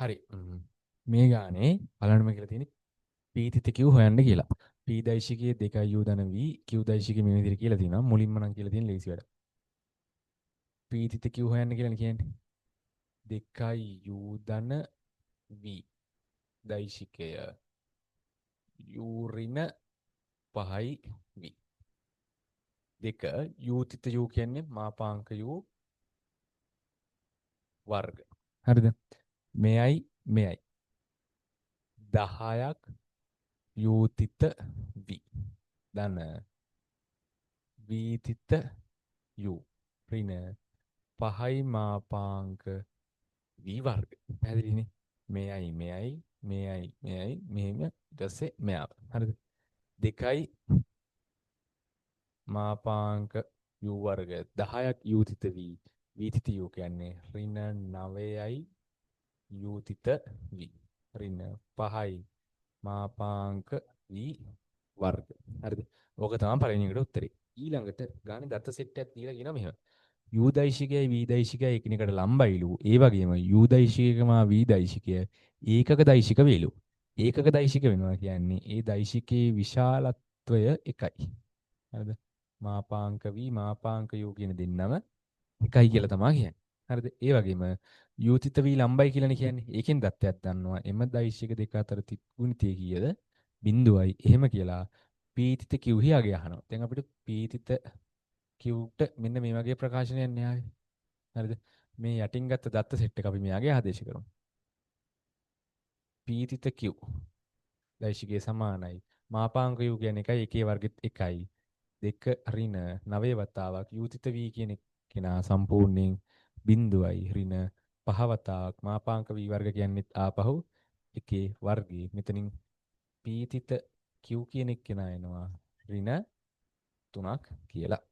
හරි. මේ ගානේ බලන්නම කියලා තියෙන්නේ පීතිත Q හොයන්න කියලා. P දෛශිකයේ 2 U ධන V Q දෛශිකයේ මේ විදිහට කියලා තියෙනවා. මුලින්ම නම් කියලා තියෙන ලේසි වැඩ. පීතිත Q හොයන්න කියලා කියන්නේ 2 U ධන V දෛශිකය U ඍණ 5යි V. 2 U තිත U කියන්නේ මාපාංක U වර්ග. හරිද? මෙයයි 10ක් U තිත V ධන V තිත U ඍණ 5යි මාපාංක V වර්ග. පැහැදිලිනේ? මෙයයි මෙහෙම ඊට පස්සේ මෙයාව. හරිද? 2යි මාපාංක U වර්ග 10ක් U තිත V V තිත U කියන්නේ ඍණ 9යි U තිත V ඍණ 5යි මාපාංක V වර්ග. හරිද? ඕක තමයි පළවෙනි එකට උත්තරේ. ඊළඟට ගානේ දත්ත සෙට් එකක් දීලා කියනවා මෙහෙම. U දෛශිකයයි V දෛශිකයයි එකිනෙකට ලම්බයිලු. ඒ වගේම U දෛශිකයකමා V දෛශිකය ඒකක දෛශික වේලු. ඒකක දෛශික වෙනවා කියන්නේ ඒ දෛශිකයේ විශාලත්වය එකයි. හරිද? මාපාංක V මාපාංක U කියන දෙන්නම එකයි කියලා තමයි කියන්නේ. හරිද? ඒ වගේම U තිත V ලම්බයි කියලානේ කියන්නේ. ඒකෙන් දත්තයක් දන්නවා. එම දෛශික දෙක අතර ගුණිතය කීයද? 0යි. එහෙම කියලා P තිත Q හියාගේ අහනවා. දැන් අපිට P තිත Qට මෙන්න මේ වගේ ප්‍රකාශනයක් න්යාය. හරිද? මේ යටින් ගත්ත දත්ත සෙට් එක අපි මෙයාගේ ආදේශ කරමු. P තිත Q දෛශිකයේ සමානයි. මාපාංක U කියන්නේ එකයි එකේ වර්ගෙත් එකයි. 2 ඍණ 9 වතාවක් U තිත V කියන කෙනා සම්පූර්ණයෙන් 0යි ඍණ 5 වතාවක් මාපාංක V වර්ග කියන්නේ ආපහු එකේ වර්ගය. මෙතනින් P තිත Q කියන කෙනා එනවා ඍණ 3ක් කියලා.